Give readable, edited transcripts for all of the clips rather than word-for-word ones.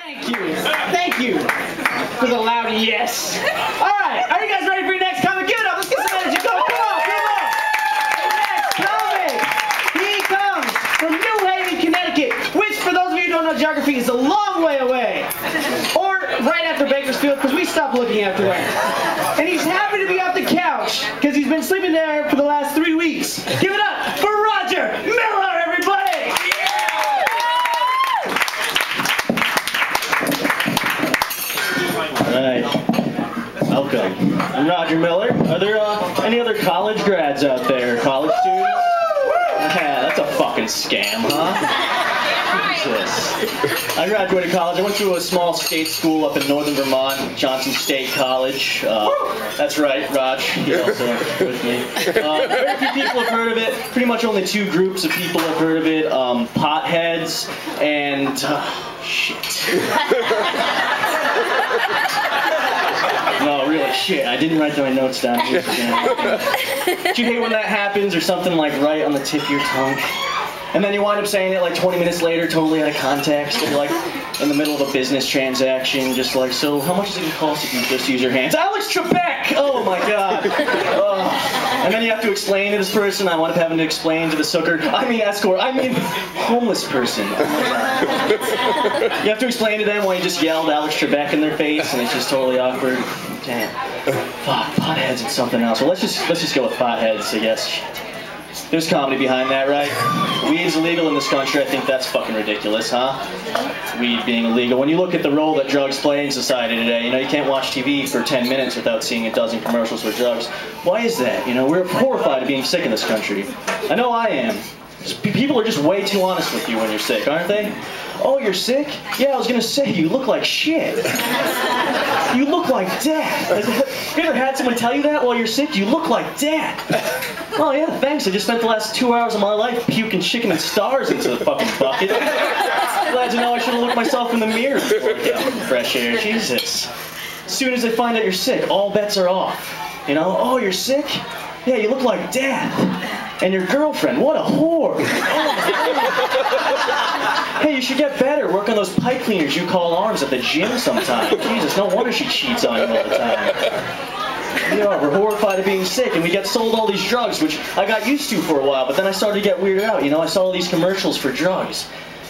Thank you. Thank you for the loud yes. All right, are you guys ready for your next comic? Give it up. Let's get some energy. Go, come on, give it up. The next comic. He comes from New Haven, Connecticut, which, for those of you who don't know geography, is a long way away. Or right after Bakersfield, because we stopped looking after that. And he's happy to be off the couch because he's been sleeping there for the last 3 weeks. Give it up for Roger Miller, everybody. Alright, welcome. I'm Roger Miller. Are there any other college grads out there? College students? Yeah, that's a fucking scam, huh? Jesus. I graduated college. I went to a small state school up in northern Vermont, Johnson State College. That's right, Raj. He's also with me. Very few people have heard of it. Pretty much only 2 groups of people have heard of it. Potheads and... shit. No, really, shit. I didn't write my notes down. Do you hate when that happens or something like right on the tip of your tongue? And then you wind up saying it like 20 minutes later, totally out of context, and you're like in the middle of a business transaction, just like, so how much does it cost if you just use your hands? Alex Trebek! Oh my god. And then you have to explain to this person, I wind up having to explain to the escort, homeless person. Oh my god. You have to explain to them why you just yelled Alex Trebek in their face, and it's just totally awkward. Damn. Fuck, potheads and something else. Well, let's just go with potheads, I guess. Shit. There's comedy behind that, right? Weed's illegal in this country. I think that's fucking ridiculous, huh? Weed being illegal. When you look at the role that drugs play in society today, you know, you can't watch TV for 10 minutes without seeing a dozen commercials for drugs. Why is that? You know, we're horrified of being sick in this country. I know I am. People are just way too honest with you when you're sick, aren't they? Oh, you're sick? Yeah, I was gonna say, you look like shit. You look like death. Have you ever had someone tell you that while you're sick? You look like death. Oh yeah, thanks. I just spent the last 2 hours of my life puking chicken and stars into the fucking bucket. Glad to know I should have looked myself in the mirror before I got some fresh air. Jesus. As soon as they find out you're sick, all bets are off. You know, oh, you're sick? Yeah, you look like death. And your girlfriend, what a whore. Oh hey, you should get better. Work on those pipe cleaners you call arms at the gym sometime. Jesus, no wonder she cheats on you all the time. You know, we're horrified of being sick, and we get sold all these drugs, which I got used to for a while, but then I started to get weirded out. You know, I saw all these commercials for drugs.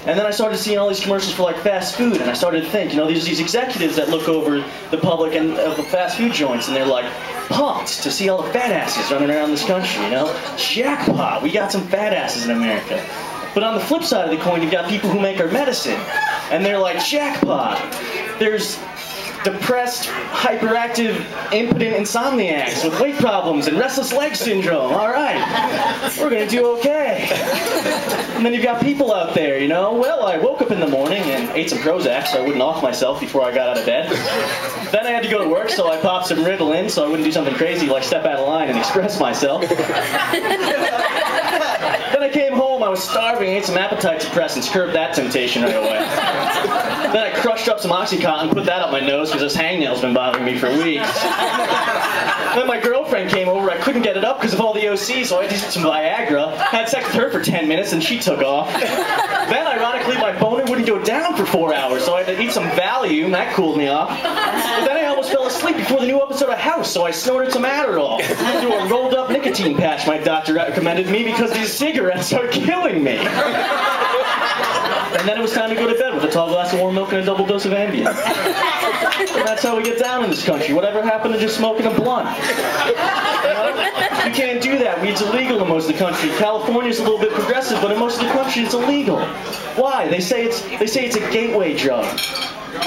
And then I started seeing all these commercials for like fast food, and I started to think, you know, there's these executives that look over the public and of the fast food joints, and they're like pumped to see all the fat asses running around this country, you know? Jackpot, we got some fat asses in America. But on the flip side of the coin, you've got people who make our medicine, and they're like, jackpot, there's depressed, hyperactive, impotent insomniacs with weight problems and restless leg syndrome. All right, we're gonna do okay. And then you've got people out there, you know, well, I woke up in the morning and ate some Prozac so I wouldn't off myself before I got out of bed. Then I had to go to work, so I popped some Ritalin so I wouldn't do something crazy like step out of line and express myself. Then I came home, I was starving, ate some appetite suppressants, curbed that temptation right away. Then I crushed up some Oxycontin, put that up my nose because this hangnail's been bothering me for weeks. Then my girlfriend came over, I couldn't get it up because of all the OC, so I had to use some Viagra. Had sex with her for 10 minutes and she took off. Then ironically my boner wouldn't go down for 4 hours, so I had to eat some Valium, that cooled me off. But then I almost fell asleep before the new episode of House, so I snorted some Adderall. Through a rolled up nicotine patch my doctor recommended me because these cigarettes are killing me. And then it was time to go to bed with a tall glass of warm milk and a double dose of Ambien. And that's how we get down in this country. Whatever happened to just smoking a blunt? You know? You can't do that. Weed's illegal in most of the country. California's a little bit progressive, but in most of the country it's illegal. Why? They say it's a gateway drug.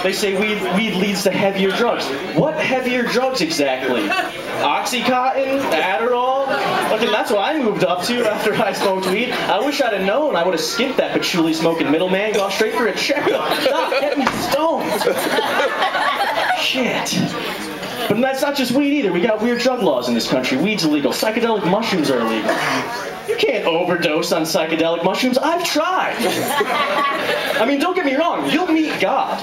They say weed leads to heavier drugs. What heavier drugs exactly? Oxycontin? Adderall? Look, and that's what I moved up to after I smoked weed. I wish I'd have known. I would have skipped that patchouli smoking middleman, gone straight for a checkup. Stop getting stoned. Shit. But that's not just weed either. We got weird drug laws in this country. Weed's illegal. Psychedelic mushrooms are illegal. You can't overdose on psychedelic mushrooms. I've tried. I mean, don't get me wrong. You'll meet God.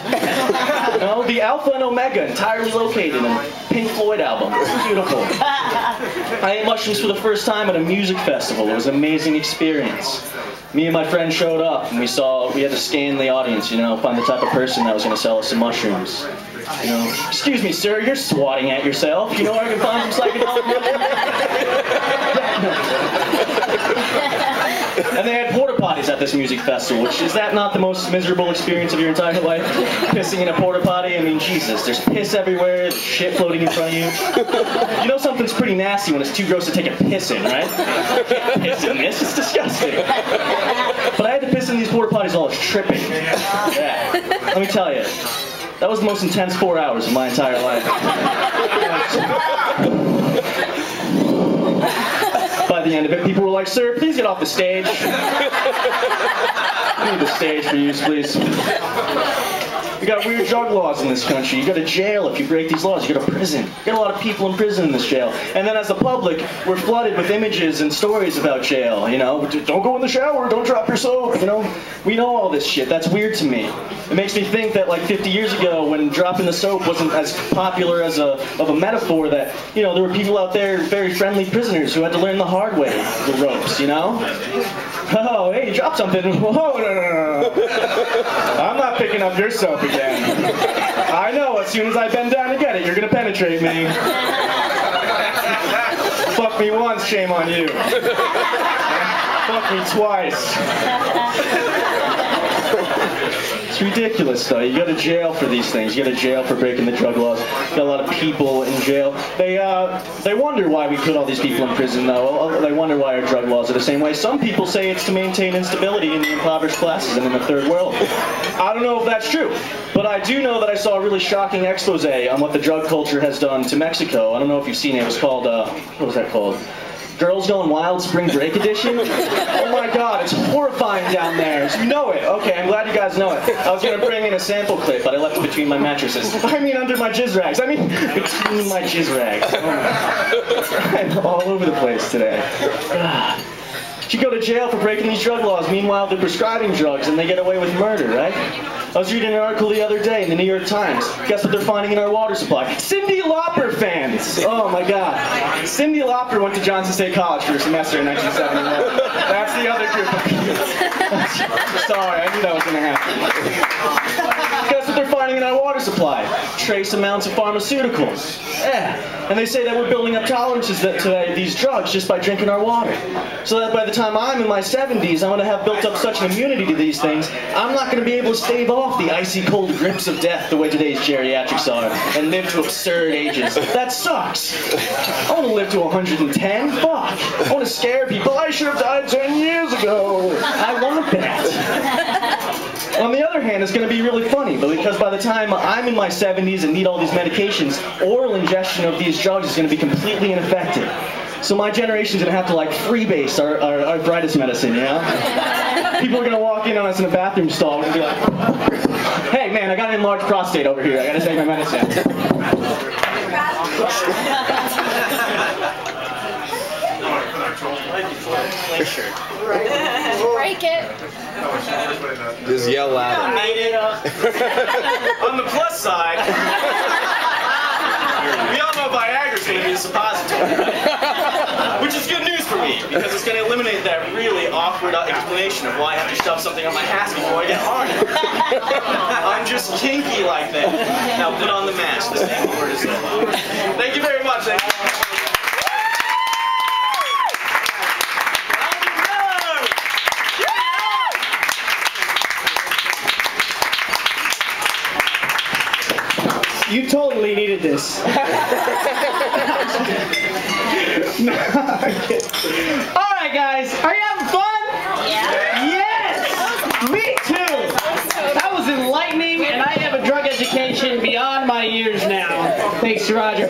You know, the Alpha and Omega entirely located in a Pink Floyd album. It's beautiful. I ate mushrooms for the first time at a music festival. It was an amazing experience. me and my friend showed up, and we had to scan the audience, you know, find the type of person that was going to sell us some mushrooms. You know, excuse me, sir, you're swatting at yourself. You know where I can find some psychedelic And they had porta potties at this music festival, which is that not the most miserable experience of your entire life? Pissing in a porta potty? I mean, Jesus, there's piss everywhere, there's shit floating in front of you. You know something's pretty nasty when it's too gross to take a piss in, right? Piss in this? It's disgusting. But I had to piss in these porta potties while I was tripping. Yeah. Let me tell you, that was the most intense 4 hours of my entire life. By the end of it, people were like, "Sir, please get off the stage." I need the stage for use, please. We got weird drug laws in this country. You go to jail if you break these laws. You go to prison. You got a lot of people in prison in this jail. And then as the public, we're flooded with images and stories about jail. You know, don't go in the shower, don't drop your soap. You know, we know all this shit. That's weird to me. It makes me think that like 50 years ago, when dropping the soap wasn't as popular as of a metaphor, that, you know, there were people out there, very friendly prisoners, who had to learn the hard way, the ropes, you know? Oh, hey, you dropped something. Whoa, no. I'm not picking up your soap again. I know, as soon as I bend down to get it, you're gonna penetrate me. Fuck me once, shame on you. Fuck me twice. It's ridiculous, though. You go to jail for these things. You go to jail for breaking the drug laws. You got a lot of people in jail. They wonder why we put all these people in prison, though. They wonder why our drug laws are the same way. Some people say it's to maintain instability in the impoverished classes and in the third world. I don't know if that's true, but I do know that I saw a really shocking expose on what the drug culture has done to Mexico. I don't know if you've seen it. It was called, what was that called? Girls Gone Wild Spring Break Edition? Oh my god, it's horrifying down there. You know it. Okay, I'm glad you guys know it. I was going to bring in a sample clip, but I left it between my mattresses. I mean under my jizz rags. I mean between my jizz rags. Oh, I'm all over the place today. You go to jail for breaking these drug laws. Meanwhile, they're prescribing drugs and they get away with murder, right? I was reading an article the other day in the New York Times. Guess what they're finding in our water supply? Cyndi Lauper fans! Oh my god. Cyndi Lauper went to Johnson State College for a semester in 1971. That's the other group of people. Sorry, I knew that was going to happen. Guess what they're finding in our water supply? Trace amounts of pharmaceuticals. Yeah. And they say that we're building up tolerances to these drugs just by drinking our water. So that by the time I'm in my 70s, I'm going to have built up such an immunity to these things, I'm not going to be able to stave off the icy cold grips of death the way today's geriatrics are, and live to absurd ages. That sucks. I want to live to 110? Fuck. I want to scare people. I should have died 10 years ago. I want that. On the other hand, it's going to be really funny, but because by the time I'm in my 70s and need all these medications, oral ingestion of these drugs is going to be completely ineffective. So my generation's going to have to like freebase our arthritis medicine, you know? People are going to walk in on us in a bathroom stall and be like, "Hey man, I got an enlarged prostate over here, I got to take my medicine." Break it. Just yell I louder. made it. On the plus side, we all know Viagra's going to be a suppository, right? Which is good news for me, because it's going to eliminate that really awkward explanation of why I have to shove something up my ass before I get hard. I'm just kinky like that. Now put on the mask. The same word is it. Thank you very much. Thank you. You totally needed this. Alright guys, are you having fun? Yeah. Yes! Me too! That was enlightening, and I have a drug education beyond my years now. Thanks, Roger.